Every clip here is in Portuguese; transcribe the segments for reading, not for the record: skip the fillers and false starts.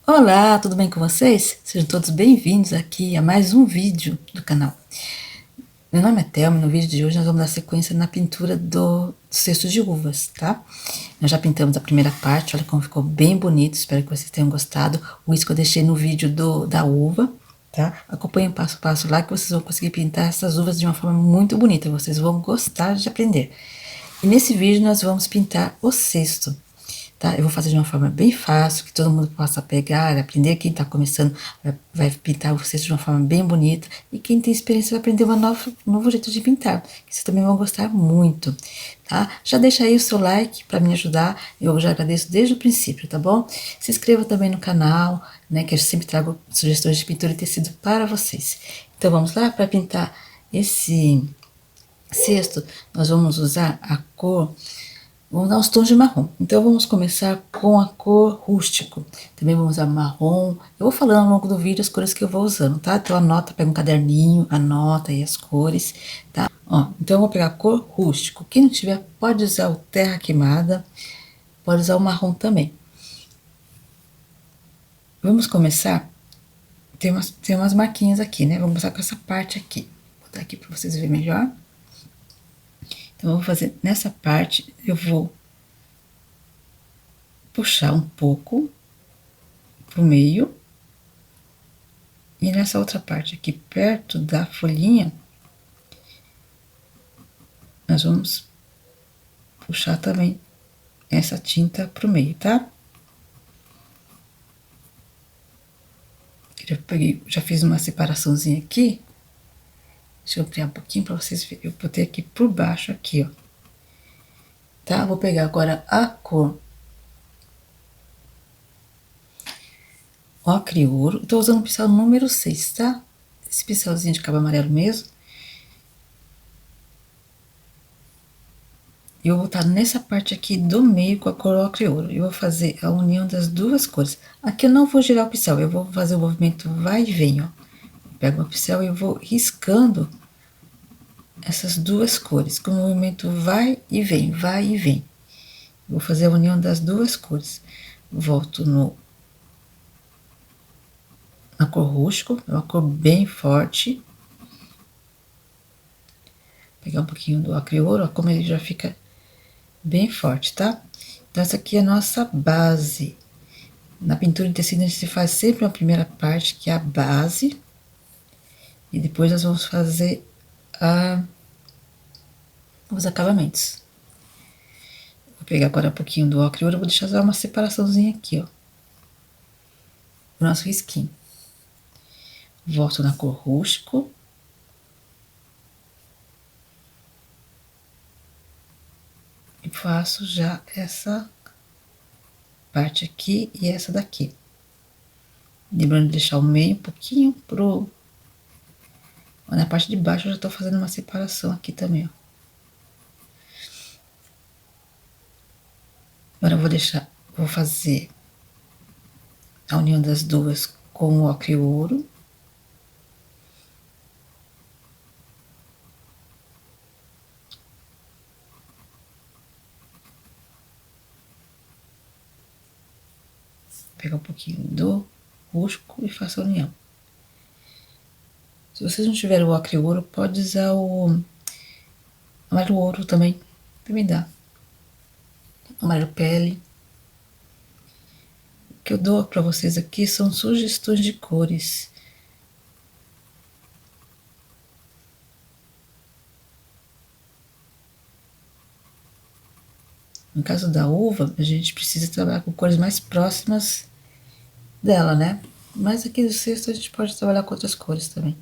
Olá, tudo bem com vocês? Sejam todos bem-vindos aqui a mais um vídeo do canal. Meu nome é Thelma e no vídeo de hoje nós vamos dar sequência na pintura do cesto de uvas, tá? Nós já pintamos a primeira parte, olha como ficou bem bonito, espero que vocês tenham gostado. O isso que eu deixei no vídeo da uva, tá? Acompanhem passo a passo lá que vocês vão conseguir pintar essas uvas de uma forma muito bonita, vocês vão gostar de aprender. E nesse vídeo nós vamos pintar o cesto. Tá? Eu vou fazer de uma forma bem fácil, que todo mundo possa pegar, aprender. Quem está começando vai pintar o cesto de uma forma bem bonita. E quem tem experiência vai aprender um novo jeito de pintar, que vocês também vão gostar muito, tá? Já deixa aí o seu like para me ajudar, eu já agradeço desde o princípio, tá bom? Se inscreva também no canal, né, que eu sempre trago sugestões de pintura e tecido para vocês. Então vamos lá para pintar esse cesto. Nós vamos usar a cor. Vamos dar uns tons de marrom. Então vamos começar com a cor rústico. Também vamos usar marrom. Eu vou falando ao longo do vídeo as cores que eu vou usando, tá? Então anota, pega um caderninho, anota aí as cores, tá? Ó, então eu vou pegar a cor rústico. Quem não tiver pode usar o terra queimada, pode usar o marrom também. Vamos começar. Tem umas marquinhas aqui, né? Vamos começar com essa parte aqui. Vou botar aqui para vocês verem melhor. Então eu vou fazer nessa parte, eu vou puxar um pouco pro meio. E nessa outra parte aqui, perto da folhinha, nós vamos puxar também essa tinta pro meio, tá? Eu peguei, já fiz uma separaçãozinha aqui. Deixa eu ampliar um pouquinho pra vocês verem. Eu botei aqui por baixo, aqui, ó. Tá? Vou pegar agora a cor ocre ouro. Tô usando o pincel número 6, tá? Esse pincelzinho de cabo amarelo mesmo. E eu vou botar nessa parte aqui do meio com a cor ocre ouro. Eu vou fazer a união das duas cores. Aqui eu não vou girar o pincel, eu vou fazer o movimento vai e vem, ó. Pego o pincel e eu vou riscando essas duas cores, com o movimento vai e vem, vai e vem. Vou fazer a união das duas cores. Volto na cor rústico, é uma cor bem forte. Pegar um pouquinho do ocre ouro, ó, como ele já fica bem forte, tá? Então, essa aqui é a nossa base. Na pintura em tecido, a gente faz sempre a primeira parte, que é a base. E depois nós vamos fazer os acabamentos. Vou pegar agora um pouquinho do ocre ouro, vou deixar só uma separaçãozinha aqui, ó. O nosso risquinho. Volto na cor rústico. E faço já essa parte aqui e essa daqui. Lembrando de deixar o meio um pouquinho pro... Na parte de baixo eu já tô fazendo uma separação aqui também, ó. Agora eu vou deixar, vou fazer a união das duas com o ocre ouro. Pegar um pouquinho do rústico e faço a união. Se vocês não tiverem o ocre ouro, pode usar o amarelo ouro também dá. Amarelo pele. O que eu dou para vocês aqui são sugestões de cores. No caso da uva, a gente precisa trabalhar com cores mais próximas dela, né? Mas aqui no cesto a gente pode trabalhar com outras cores também.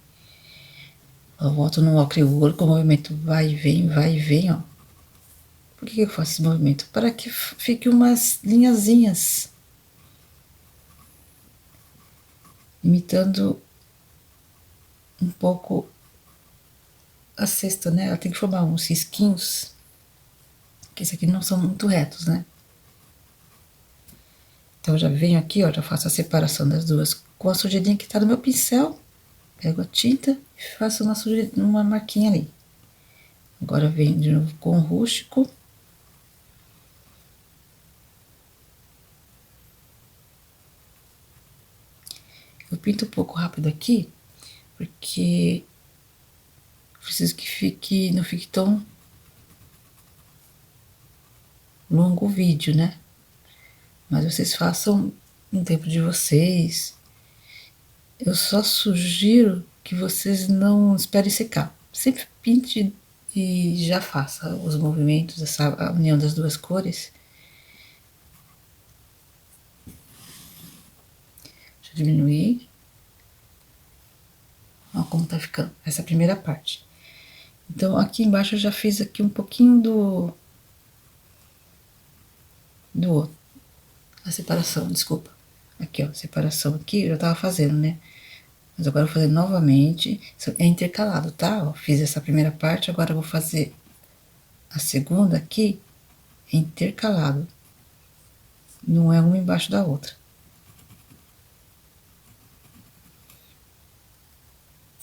Eu volto no ocre ouro com o movimento vai e vem, ó. Por que eu faço esse movimento? Para que fique umas linhazinhas. Imitando um pouco a cesta, né? Ela tem que formar uns risquinhos. Que esses aqui não são muito retos, né? Então, eu já venho aqui, ó, já faço a separação das duas com a sujeirinha que tá no meu pincel. Pego a tinta e faço uma marquinha ali. Agora, venho de novo com o rústico. Eu pinto um pouco rápido aqui, porque preciso que não fique tão longo o vídeo, né? Mas vocês façam no tempo de vocês. Eu só sugiro que vocês não esperem secar. Sempre pinte e já faça os movimentos, a união das duas cores. Deixa eu diminuir. Olha como tá ficando essa primeira parte. Então, aqui embaixo eu já fiz aqui um pouquinho do outro. A separação, desculpa. Aqui, ó, separação aqui, eu já tava fazendo, né? Mas agora eu vou fazer novamente. É intercalado, tá? Ó, fiz essa primeira parte, agora eu vou fazer a segunda aqui, intercalado. Não é uma embaixo da outra.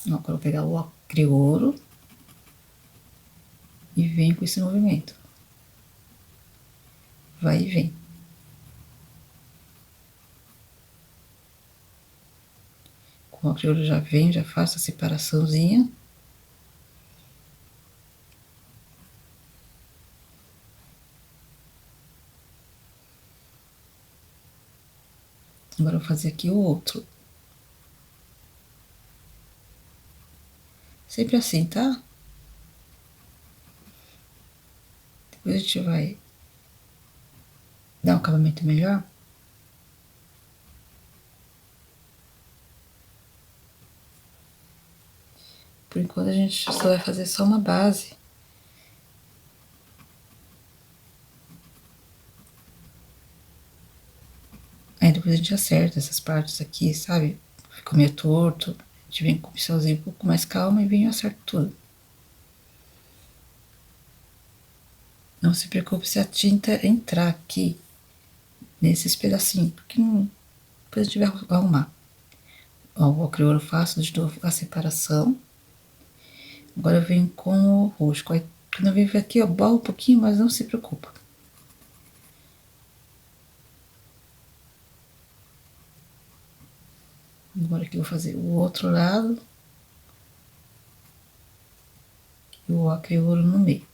Ó, agora eu vou pegar o acre-ouro e venho com esse movimento. Vai e vem. Com o acre-ouro já venho, já faço a separaçãozinha. Agora eu vou fazer aqui o outro. Sempre assim, tá? Depois a gente vai dar um acabamento melhor. Por enquanto a gente só vai fazer só uma base. Aí depois a gente acerta essas partes aqui, sabe? Ficou meio torto. A gente vem com o pincelzinho um pouco mais calmo e vem e acerta tudo. Não se preocupe se a tinta entrar aqui nesses pedacinhos, porque não, depois a gente vai arrumar. Ó, o acre-ouro eu faço de novo a separação. Agora eu venho com o roxo. Aí, quando eu venho aqui, eu borro um pouquinho, mas não se preocupa. Agora aqui eu vou fazer o outro lado. E o acre-ouro no meio.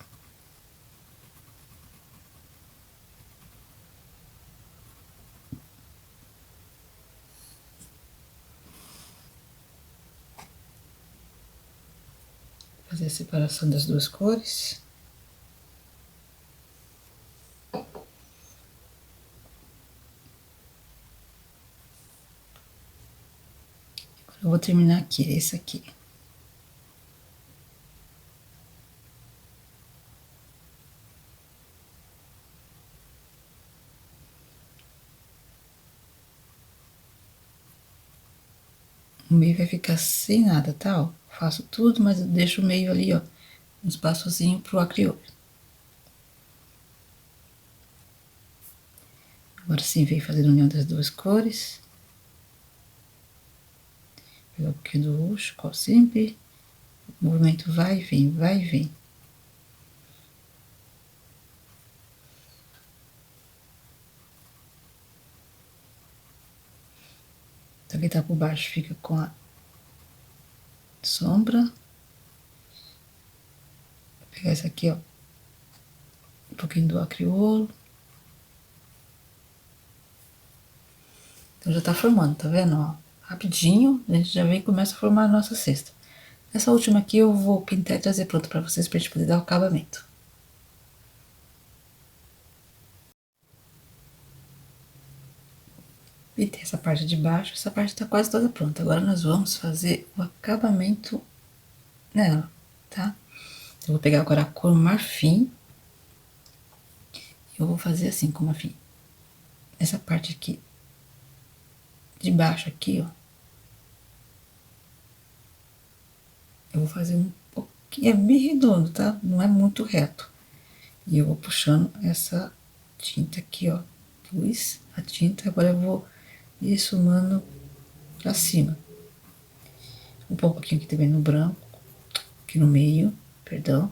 Fazer a separação das duas cores. Eu vou terminar aqui, esse aqui. O meio vai ficar sem nada, tá? Ó, faço tudo, mas eu deixo o meio ali, ó, um espaçozinho pro acre-ouro. Agora sim, vem fazendo a união das duas cores. Pegar um pouquinho do roxo, como sempre. O movimento vai e vem, vai e vem. Então, quem tá por baixo fica com a sombra. Vou pegar essa aqui, ó. Um pouquinho do acre-ouro. Então, já tá formando, tá vendo, ó? Rapidinho, a gente já vem e começa a formar a nossa cesta. Essa última aqui eu vou pintar e trazer pronto pra vocês, pra gente poder dar o acabamento. Pintei essa parte de baixo, essa parte tá quase toda pronta. Agora nós vamos fazer o acabamento nela, tá? Eu vou pegar agora a cor marfim. Eu vou fazer assim com marfim. Essa parte aqui, de baixo aqui, ó. Eu vou fazer um pouquinho, é bem redondo, tá? Não é muito reto. E eu vou puxando essa tinta aqui, ó. Pus a tinta, agora eu vou ir sumando pra cima. Vou pôr um pouquinho aqui também no branco, aqui no meio, perdão.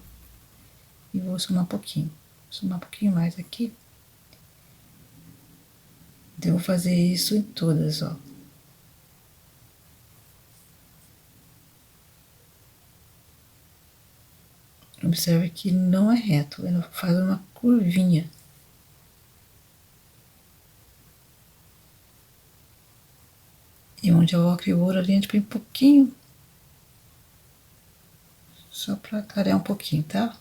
E vou sumar um pouquinho. Sumar um pouquinho mais aqui. Então, eu vou fazer isso em todas, ó. Observe que não é reto, ela faz uma curvinha. E onde é o ocre e o ouro ali, a gente põe um pouquinho. Só pra clarear um pouquinho, tá?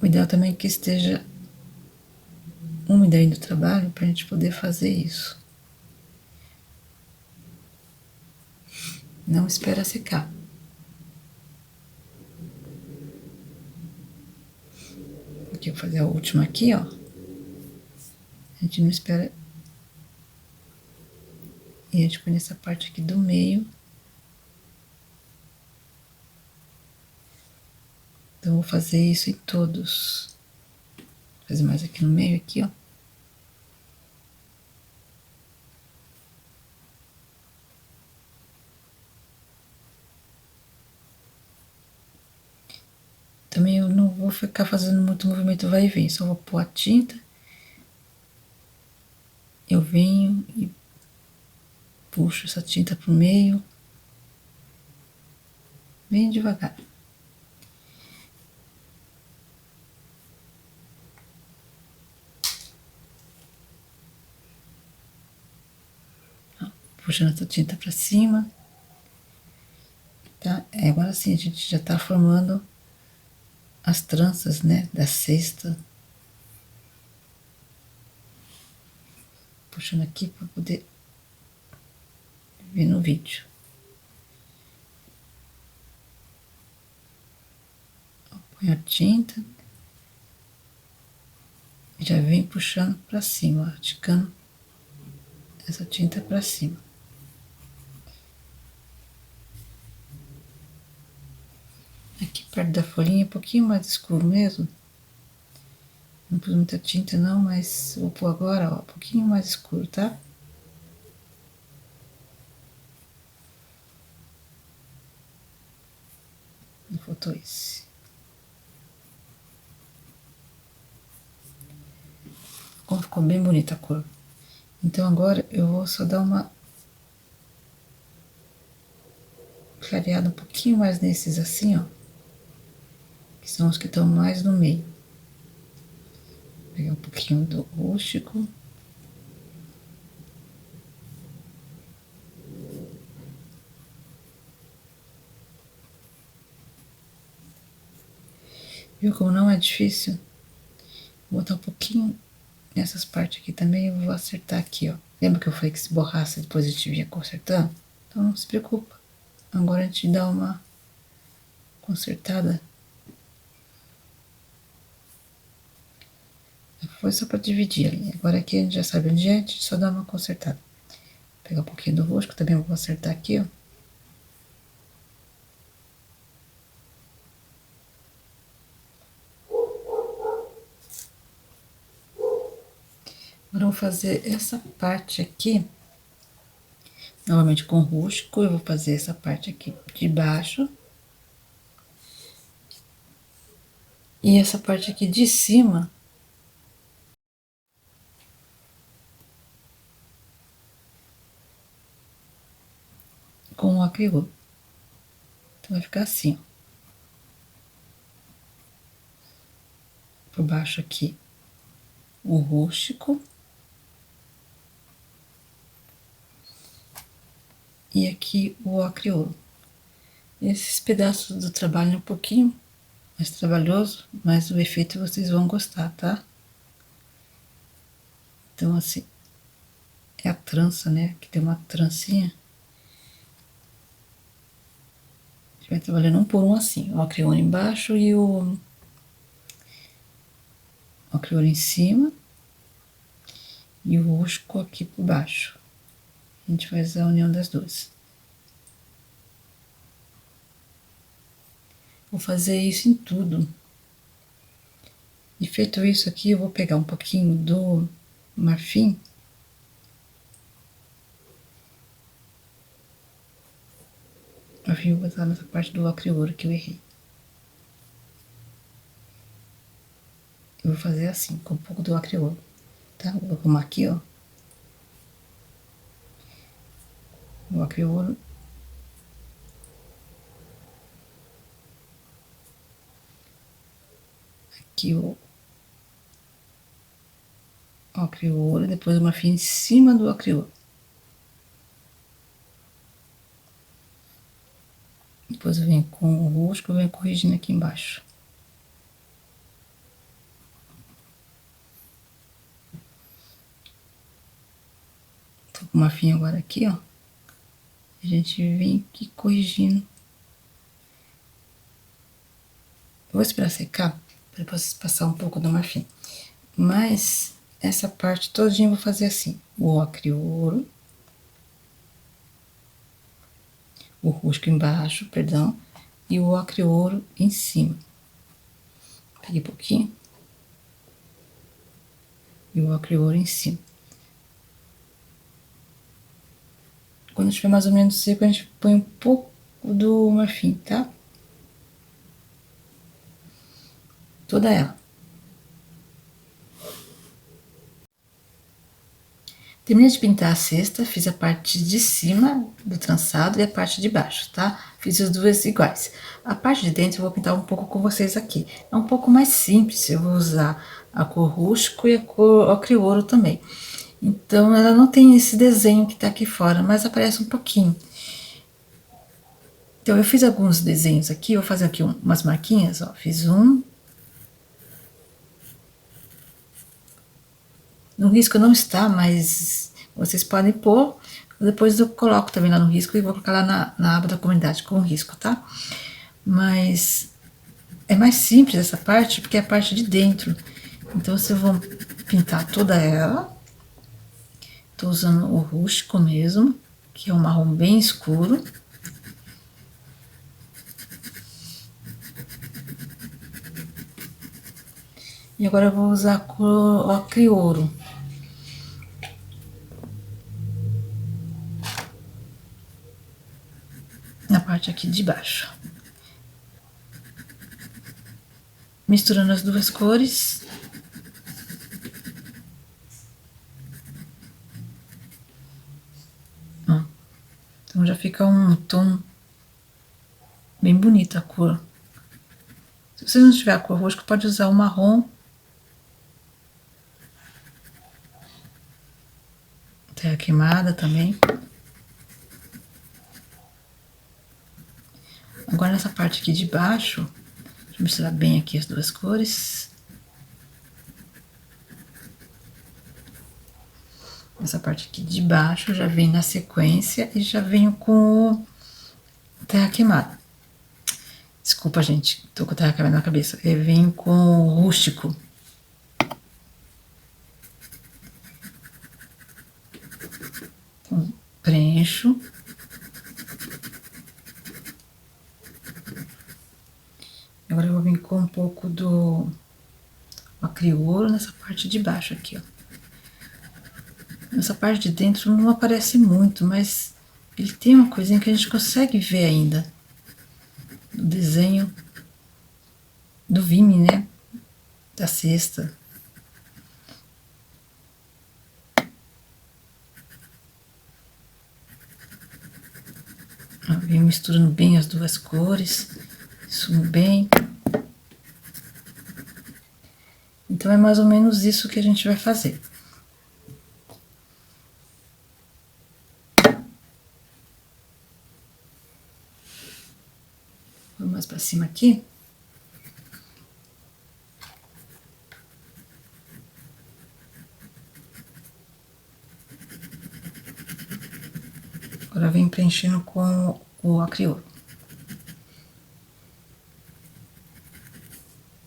O ideal também é que esteja úmida ainda o trabalho, pra gente poder fazer isso. Não espera secar. Aqui eu vou fazer a última aqui, ó. A gente não espera. E a gente põe nessa parte aqui do meio. Então, eu vou fazer isso em todos. Vou fazer mais aqui no meio, aqui, ó. Também eu não vou ficar fazendo muito movimento vai e vem, só vou pôr a tinta. Eu venho e puxo essa tinta pro meio. Bem devagar. Puxando essa tinta pra cima. Tá? Agora sim, a gente já tá formando as tranças, né, da cesta. Puxando aqui para poder ver no vídeo. Põe a tinta. E já vem puxando para cima, ó, esticando essa tinta para cima. Aqui perto da folhinha, um pouquinho mais escuro mesmo. Não pus muita tinta não, mas vou pôr agora, ó, um pouquinho mais escuro, tá? Não faltou esse. Como ficou bem bonita a cor. Então agora eu vou só dar uma clareada um pouquinho mais nesses assim, ó. Que são os que estão mais no meio. Vou pegar um pouquinho do rústico. Viu como não é difícil? Vou botar um pouquinho nessas partes aqui também, eu vou acertar aqui, ó. Lembra que eu falei que se borrasse depois a gente vinha consertando? Então não se preocupa. Agora a gente dá uma consertada. Foi só pra dividir ali. Agora aqui a gente já sabe onde é, a gente só dá uma consertada. Vou pegar um pouquinho do roxo, que também eu vou acertar aqui, ó. Agora eu vou fazer essa parte aqui, novamente com rústico, eu vou fazer essa parte aqui de baixo. E essa parte aqui de cima, com o acrílico. Então vai ficar assim, ó. Por baixo aqui, o rústico. E aqui o acreolo. Esses pedaços do trabalho é um pouquinho mais trabalhoso, mas o efeito vocês vão gostar, tá? Então, assim, é a trança, né? Que tem uma trancinha. A gente vai trabalhando um por um assim, o acreolo embaixo e o acreolo em cima. E o rústico aqui por baixo. A gente faz a união das duas. Vou fazer isso em tudo. E feito isso aqui, eu vou pegar um pouquinho do marfim. Eu vou botar nessa parte do acreolo que eu errei. Eu vou fazer assim, com um pouco do acreolo, tá? Vou arrumar aqui, ó. O acreolo. aqui o ocre ouro, depois o marfim em cima do ocre ouro. Depois eu venho com o rústico, eu venho corrigindo aqui embaixo. Tô com o marfim agora aqui, ó. A gente vem aqui corrigindo. Eu vou esperar secar, para depois passar um pouco do marfim. Mas essa parte todinha eu vou fazer assim. O ocre ouro. O rústico embaixo, perdão. E o ocre ouro em cima. Peguei um pouquinho. E o ocre ouro em cima. Quando estiver mais ou menos seco, a gente põe um pouco do marfim, tá? Toda ela. Terminei de pintar a cesta, fiz a parte de cima do trançado e a parte de baixo, tá? Fiz as duas iguais. A parte de dentro eu vou pintar um pouco com vocês aqui. É um pouco mais simples, eu vou usar a cor rústico e a cor ocre ouro também. Então, ela não tem esse desenho que tá aqui fora, mas aparece um pouquinho. Então, eu fiz alguns desenhos aqui, vou fazer aqui umas marquinhas, ó. Fiz um. No risco não está, mas vocês podem pôr. Depois eu coloco também lá no risco e vou colocar lá na aba da comunidade com o risco, tá? Mas é mais simples essa parte, porque é a parte de dentro. Então, vocês vão pintar toda ela. Tô usando o rústico mesmo, que é um marrom bem escuro. E agora eu vou usar a cor ocre ouro. Na parte aqui de baixo. Misturando as duas cores. Ó. Então já fica um tom bem bonito a cor. Se você não tiver a cor roxa, pode usar o marrom. Terra queimada também. Agora nessa parte aqui de baixo, deixa eu misturar bem aqui as duas cores. Essa parte aqui de baixo já vem na sequência e já venho com o terra queimada. Desculpa, gente, tô com terra queimada na cabeça. Eu venho com o rústico. Então, preencho. Agora eu vou vir com um pouco do ocre ouro nessa parte de baixo aqui, ó. Nessa parte de dentro não aparece muito, mas ele tem uma coisinha que a gente consegue ver ainda. O desenho do vime, né? Da cesta. Eu venho misturando bem as duas cores. Sumo bem. Então é mais ou menos isso que a gente vai fazer. Vou mais pra cima aqui. Agora eu venho preenchendo com o ocre ouro.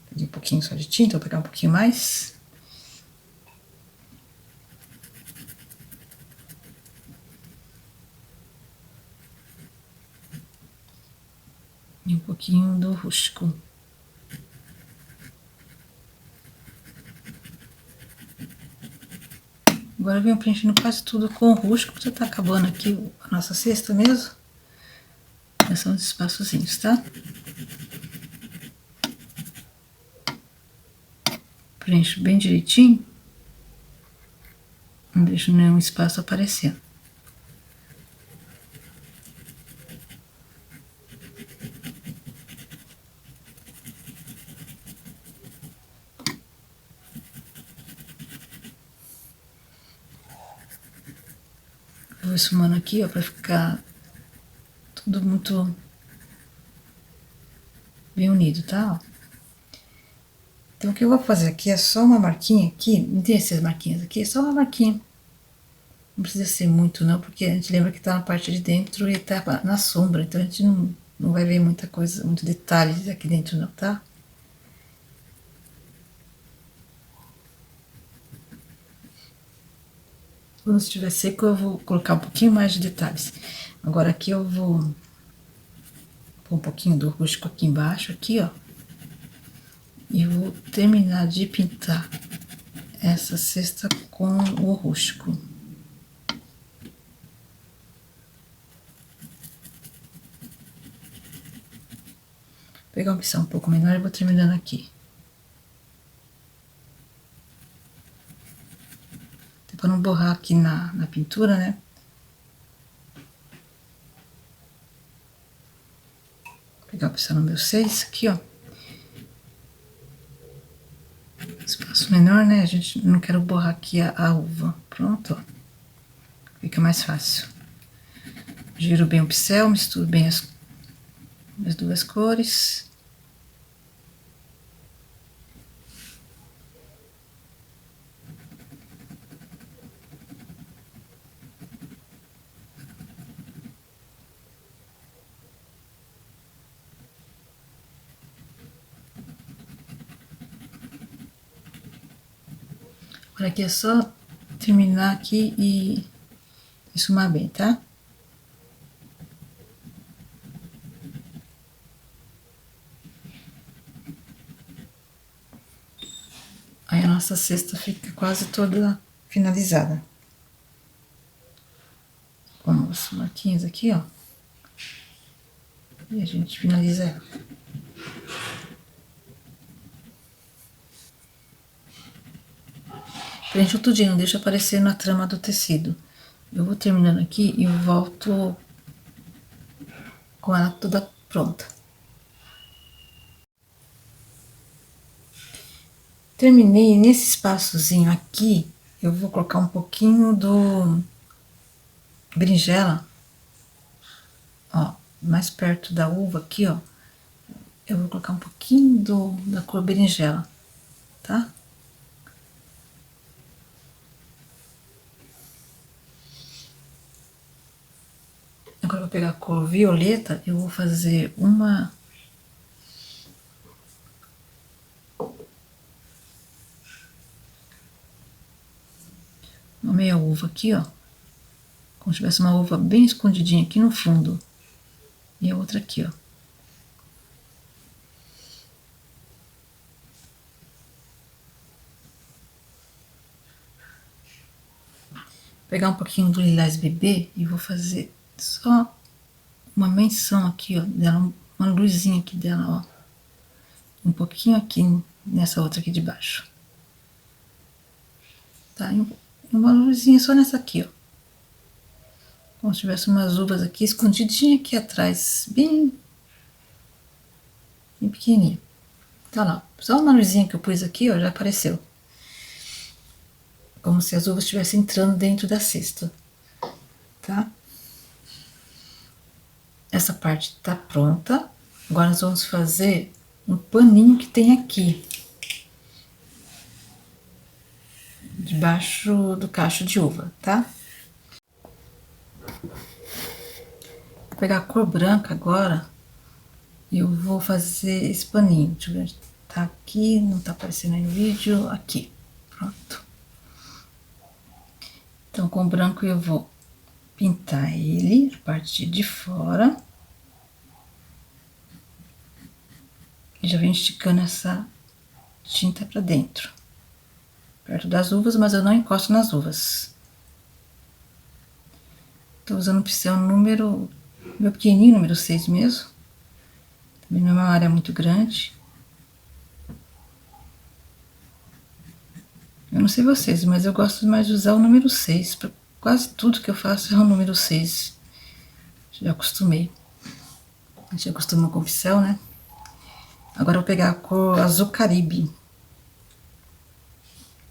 Peguei um pouquinho só de tinta, vou pegar um pouquinho mais. E um pouquinho do rústico. Agora eu venho preenchendo quase tudo com o rústico, já tá acabando aqui a nossa cesta mesmo. Esses são os espaçozinhos, tá? Preencho bem direitinho. Não deixo nenhum espaço aparecendo. vou esfumando aqui, ó, pra ficar tudo muito bem unido, tá? Ó. Então, o que eu vou fazer aqui é só uma marquinha aqui, não tem essas marquinhas aqui, é só uma marquinha. Não precisa ser muito não, porque a gente lembra que tá na parte de dentro e tá na sombra, então a gente não vai ver muita coisa, muito detalhes aqui dentro não, tá? Quando estiver seco eu vou colocar um pouquinho mais de detalhes. Agora aqui eu vou pôr um pouquinho do rústico aqui embaixo, aqui ó. E vou terminar de pintar essa cesta com o rústico. Vou pegar uma pincel um pouco menor e vou terminando aqui. Pra não borrar aqui na pintura, né? Vou pegar o pincel número 6 aqui, ó. Espaço menor, né? A gente não quer borrar aqui a uva. Pronto, ó. Fica mais fácil. Giro bem o pincel, misturo bem as duas cores. Agora aqui é só terminar aqui e esfumar bem, tá? Aí a nossa cesta fica quase toda finalizada. Com as marquinhas aqui, ó. E a gente finaliza ela. Preencho tudinho, não deixa aparecer na trama do tecido. Eu vou terminando aqui e volto com ela toda pronta. Terminei, nesse espaçozinho aqui, eu vou colocar um pouquinho do berinjela, ó, mais perto da uva aqui, ó. Eu vou colocar um pouquinho da cor berinjela, tá? Agora eu vou pegar a cor violeta, eu vou fazer uma meia uva aqui, ó. Como se tivesse uma uva bem escondidinha aqui no fundo. E a outra aqui, ó. Vou pegar um pouquinho do lilás bebê e vou fazer só uma menção aqui, ó, dela, uma luzinha aqui dela, ó. Um pouquinho aqui nessa outra aqui de baixo. Tá? E uma luzinha só nessa aqui, ó. Como se tivesse umas uvas aqui escondidinha aqui atrás, bem pequenininha. Tá lá, só uma luzinha que eu pus aqui, ó, já apareceu. Como se as uvas estivessem entrando dentro da cesta, tá? Essa parte tá pronta. Agora nós vamos fazer um paninho que tem aqui, debaixo do cacho de uva, tá? Vou pegar a cor branca agora e eu vou fazer esse paninho. Deixa eu ver, tá aqui, não tá aparecendo aí no vídeo, aqui, pronto. Então, com o branco eu vou pintar ele, a parte de fora. E já vem esticando essa tinta pra dentro. Perto das uvas, mas eu não encosto nas uvas. Tô usando o pincel número, meu pequenininho, número 6 mesmo. Também não é uma área muito grande. Eu não sei vocês, mas eu gosto mais de usar o número 6. Pra quase tudo que eu faço é o número 6. Já acostumei. A gente acostuma com o pincel, né? Agora eu vou pegar a cor azul caribe.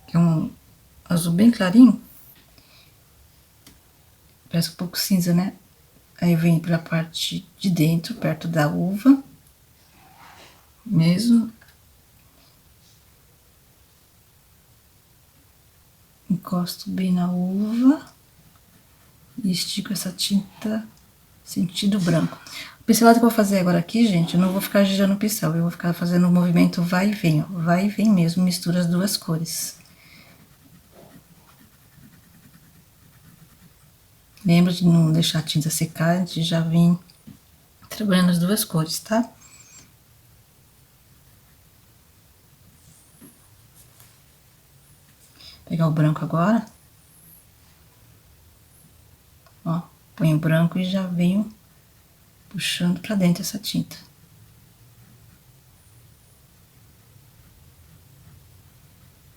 Que é um azul bem clarinho. parece um pouco cinza, né? Aí vem pela parte de dentro, perto da uva, mesmo. Encosto bem na uva e estico essa tinta sentido branco. O pincelado que eu vou fazer agora aqui, gente, eu não vou ficar girando o pincel, eu vou ficar fazendo o movimento vai e vem, ó. Vai e vem mesmo, mistura as duas cores. Lembra de não deixar a tinta secar, a gente já vem trabalhando as duas cores, tá? Vou pegar o branco agora. Ó, põe o branco e já venho puxando pra dentro essa tinta.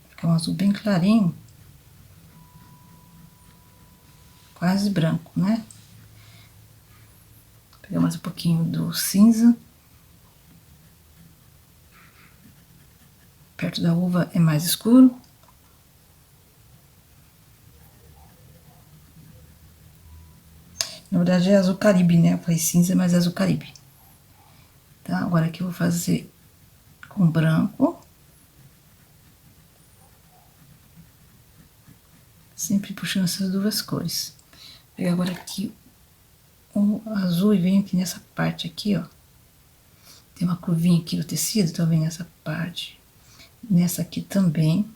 Fica um azul bem clarinho. Quase branco, né? Vou pegar mais um pouquinho do cinza. Perto da uva é mais escuro. Na verdade é azul caribe, né? Eu falei cinza, mas é azul caribe. Tá? Agora aqui eu vou fazer com branco. Sempre puxando essas duas cores. Vou pegar agora aqui o azul e venho aqui nessa parte aqui, ó. Tem uma curvinha aqui no tecido, então vem nessa parte. Nessa aqui também.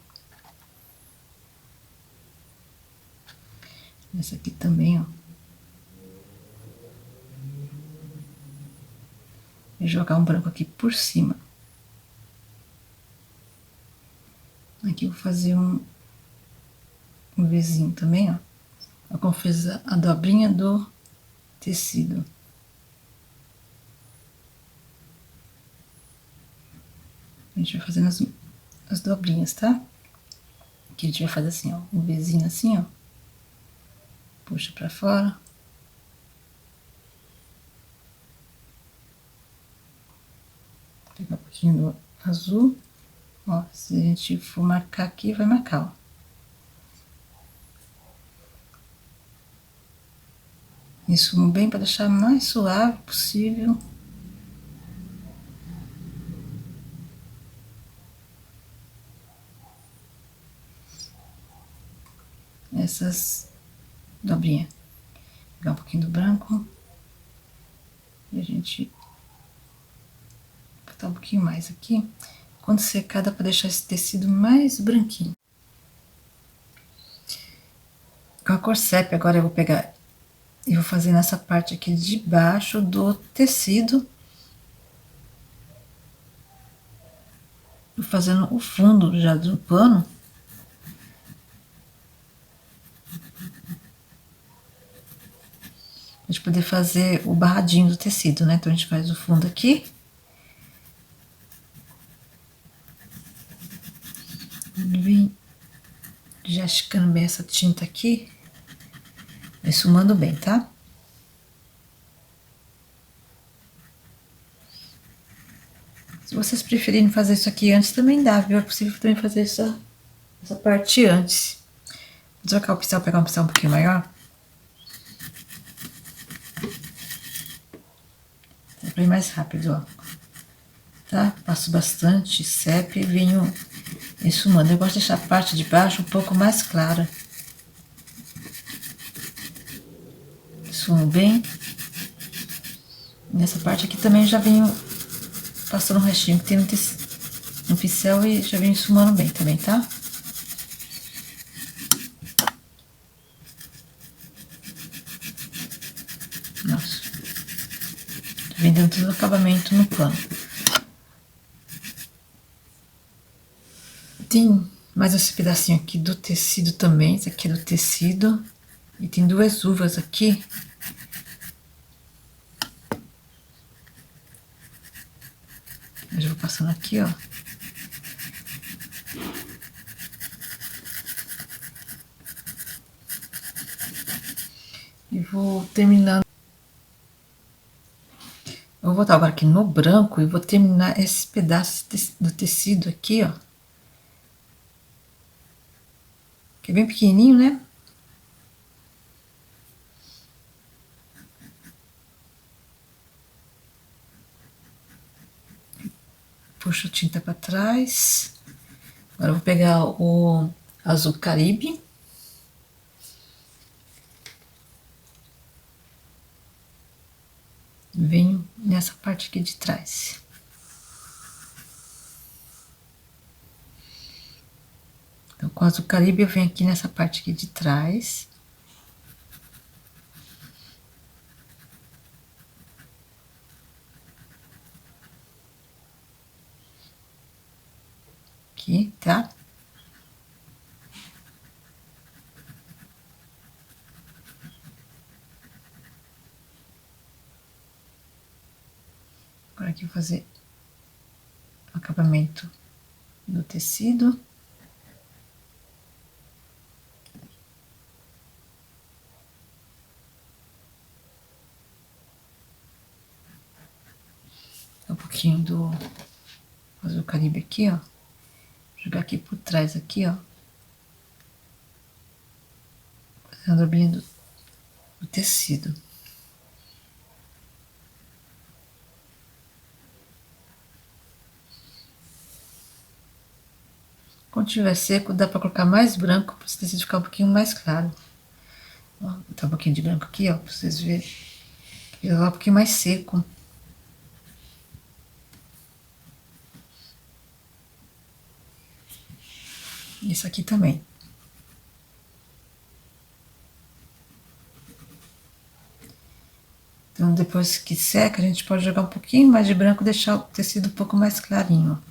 Nessa aqui também, ó. E jogar um branco aqui por cima. Aqui eu vou fazer um Vzinho também, ó. Como fez a dobrinha do tecido. A gente vai fazendo as dobrinhas, tá? Aqui a gente vai fazer assim, ó. Um Vzinho assim, ó. Puxa pra fora. Pegar um pouquinho do azul. Ó, se a gente for marcar aqui, vai marcar, ó. Isso bem para deixar mais suave possível. Essas dobrinhas. Pegar um pouquinho do branco. E a gente botar um pouquinho mais aqui. Quando secar, dá para deixar esse tecido mais branquinho. Com a cor sépia, agora eu vou pegar e vou fazer nessa parte aqui de baixo do tecido. Vou fazendo o fundo já do pano. A gente poder fazer o barradinho do tecido, né? Então a gente faz o fundo aqui. Vem já esticando bem essa tinta aqui. Esfumando bem, tá? Se vocês preferirem fazer isso aqui antes, também dá, viu? É possível também fazer essa parte antes. Vou trocar o pincel, pegar um pincel um pouquinho maior. É pra ir mais rápido, ó. Tá? Passo bastante sépia e venho esfumando. Eu gosto de deixar a parte de baixo um pouco mais clara. Esfumo bem. Nessa parte aqui também já venho passando um restinho que tem no pincel e já venho esfumando bem também, tá? Nossa. Vem dando todo o acabamento no pano. Tem mais esse pedacinho aqui do tecido também. Esse aqui é do tecido. E tem duas uvas aqui. Eu já vou passando aqui, ó. E vou terminando. Eu vou botar agora aqui no branco e vou terminar esse pedaço do tecido aqui, ó. Que é bem pequenininho, né? puxo a tinta para trás. Agora eu vou pegar o azul Caribe. Venho nessa parte aqui de trás. Então, com o azul Caribe, eu venho aqui nessa parte aqui de trás. Aqui, tá? Agora aqui eu vou fazer o acabamento do tecido. Um pouquinho do azul Caribe aqui, ó. Jogar aqui por trás, aqui, ó. Fazer a dobrinha do tecido. Quando tiver seco, dá pra colocar mais branco, para esse tecido ficar um pouquinho mais claro. Ó, vou botar um pouquinho de branco aqui, ó, pra vocês verem. Ele vai um pouquinho mais seco. Isso aqui também. Então, depois que seca, a gente pode jogar um pouquinho mais de branco e deixar o tecido um pouco mais clarinho.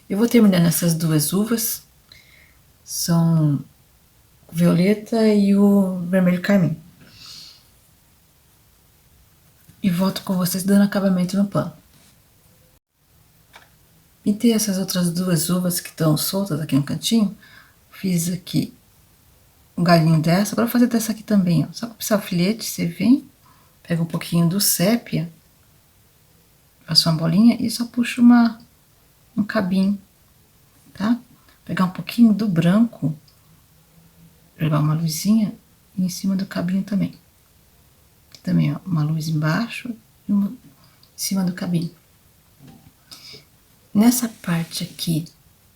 Eu vou terminando essas duas uvas. São o violeta e o vermelho carmim. E volto com vocês dando acabamento no pano. Pintei essas outras duas uvas que estão soltas aqui no cantinho. Fiz aqui um galinho dessa. Agora vou fazer dessa aqui também, ó. Só para precisar o filete, você vem, pega um pouquinho do sépia, faço uma bolinha e só puxo um cabinho, tá? Pegar um pouquinho do branco, jogar uma luzinha em cima do cabinho também. Aqui também, ó, uma luz embaixo e uma em cima do cabinho. Nessa parte aqui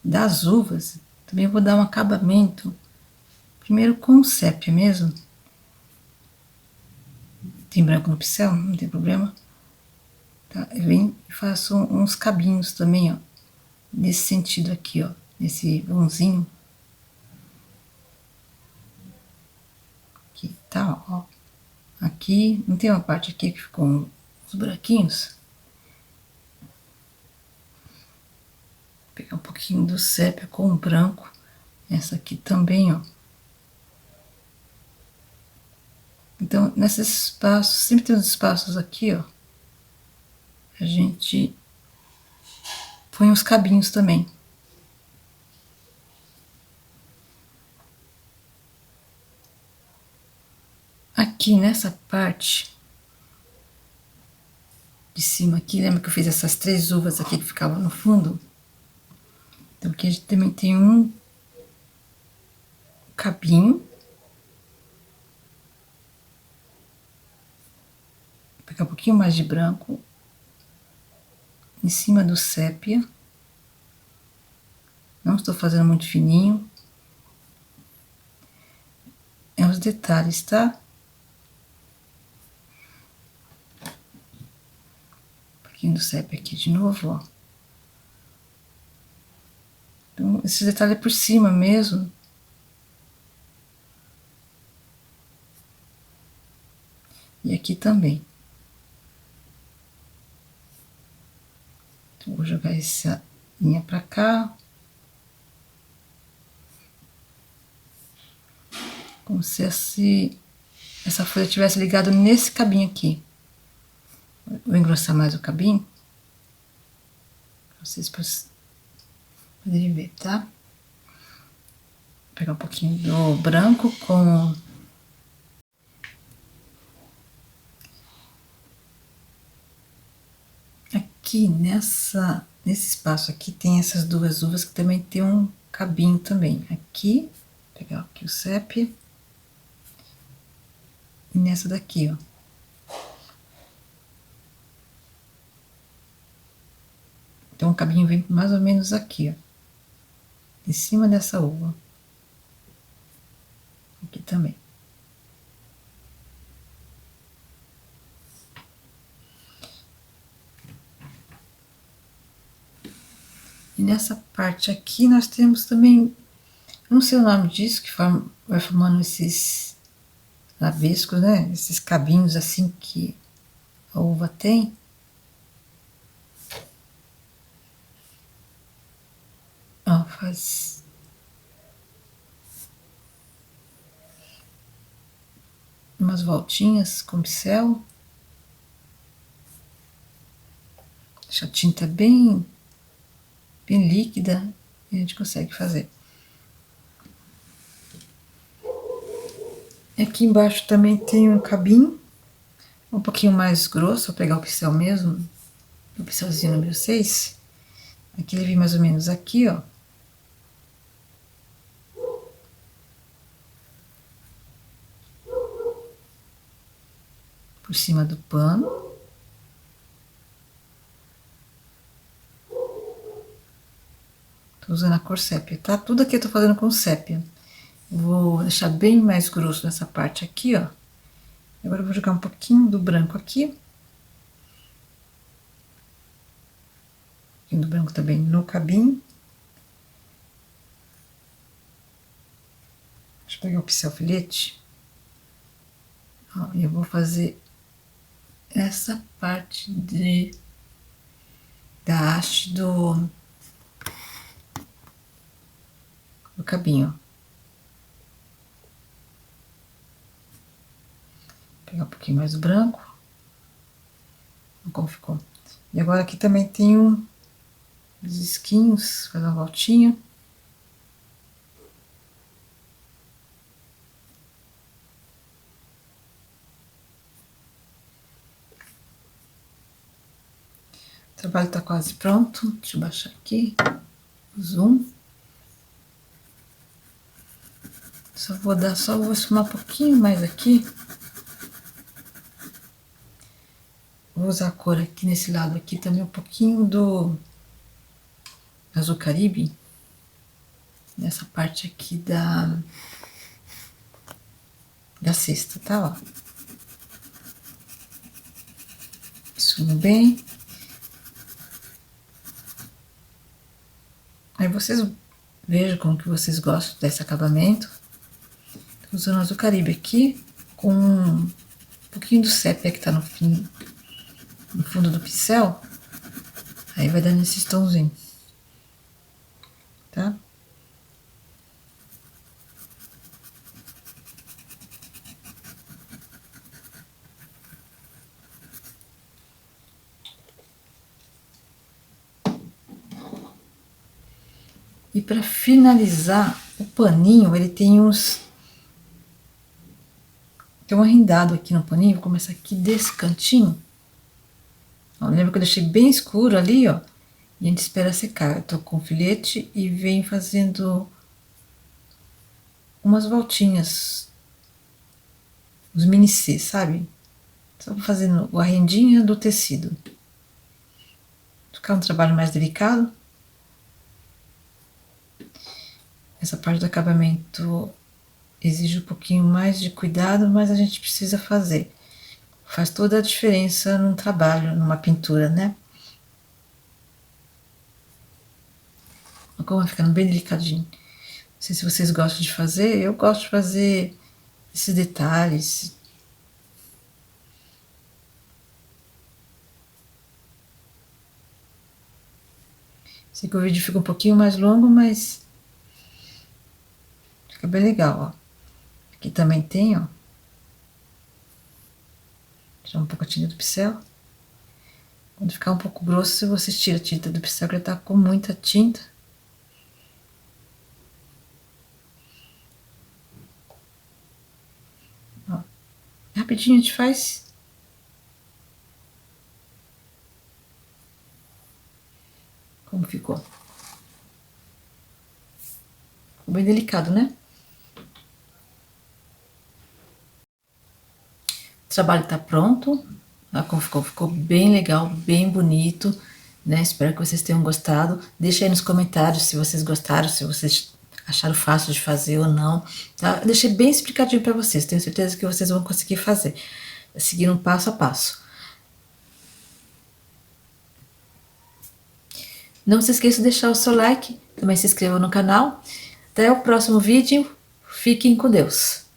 das uvas, também vou dar um acabamento, primeiro com o sépia mesmo. Tem branco no pincel, não tem problema. Tá? Eu venho e faço uns cabinhos também, ó, nesse sentido aqui, ó, nesse vãozinho. Aqui, tá, ó. Aqui, não tem uma parte aqui que ficou uns buraquinhos? Vou pegar um pouquinho do sépia com o branco. Essa aqui também, ó. Então, nesses espaços, sempre tem uns espaços aqui, ó. A gente põe uns cabinhos também. Aqui nessa parte de cima aqui, lembra que eu fiz essas três uvas aqui que ficavam no fundo? Então aqui a gente também tem um cabinho. Vou pegar um pouquinho mais de branco em cima do sépia. Não estou fazendo muito fininho. É os detalhes, tá? Um pouquinho do sépia aqui de novo, ó. Então, esse detalhe é por cima mesmo. E aqui também. Então, vou jogar essa linha pra cá. Como se essa folha tivesse ligado nesse cabinho aqui. Vou engrossar mais o cabinho. Pra vocês poderem ver, tá? Vou pegar um pouquinho do branco com... Aqui nesse espaço aqui tem essas duas uvas que também tem um cabinho também. Aqui, vou pegar aqui o sépia. E nessa daqui, ó. Então o cabinho vem mais ou menos aqui, ó, em cima dessa uva. Aqui também. E nessa parte aqui nós temos também, não sei o nome disso, que vai formando esses rabiscos, né? Esses cabinhos assim que a uva tem. Ó, faz umas voltinhas com pincel. Deixa a tinta bem líquida e a gente consegue fazer. Aqui embaixo também tem um cabinho, um pouquinho mais grosso, vou pegar o pincel mesmo, o pincelzinho número 6. Aqui ele vem mais ou menos aqui, ó. Por cima do pano. Tô usando a cor sépia, tá? Tudo aqui eu tô fazendo com sépia. Vou deixar bem mais grosso nessa parte aqui, ó. Agora eu vou jogar um pouquinho do branco aqui. Um pouquinho do branco também no cabinho. Deixa eu pegar o pincel filete. Ó, e eu vou fazer essa parte da haste do cabinho. Vou pegar um pouquinho mais do branco. Olha como ficou. E agora aqui também tem uns risquinhos, fazer uma voltinha. O trabalho tá quase pronto. Deixa eu baixar aqui o zoom. Vou esfumar um pouquinho mais aqui. Vou usar a cor aqui nesse lado aqui também, um pouquinho do Azul Caribe. Nessa parte aqui da cesta, tá? Ó. Esfumo bem. Aí vocês vejam como que vocês gostam desse acabamento. Tô usando Azul Caribe aqui, com um pouquinho do sépia que tá no fundo do pincel. Aí vai dando esses tonzinhos, tá? E para finalizar, o paninho, ele tem tem um arrendado aqui no paninho. Vou começar aqui desse cantinho. Ó, lembra que eu deixei bem escuro ali, ó? E a gente espera secar. Eu tô com o filete e venho fazendo umas voltinhas, os mini C, sabe? Só fazendo o arrendinho do tecido. Ficar um trabalho mais delicado. Essa parte do acabamento exige um pouquinho mais de cuidado, mas a gente precisa fazer. Faz toda a diferença num trabalho, numa pintura, né? Como vai ficando bem delicadinho. Não sei se vocês gostam de fazer, eu gosto de fazer esses detalhes. Sei que o vídeo fica um pouquinho mais longo, mas fica bem legal, ó. Aqui também tem, ó. Tirar um pouco a tinta do pincel. Quando ficar um pouco grosso, você tira a tinta do pincel, que ele tá com muita tinta. Ó. Rapidinho a gente faz. Como ficou? Ficou bem delicado, né? O trabalho tá pronto. Olha como ficou bem legal, bem bonito. né? Espero que vocês tenham gostado. Deixa aí nos comentários se vocês gostaram, se vocês acharam fácil de fazer ou não, tá? Eu deixei bem explicadinho para vocês, tenho certeza que vocês vão conseguir fazer, seguindo passo a passo. Não se esqueça de deixar o seu like, também se inscreva no canal. Até o próximo vídeo, fiquem com Deus!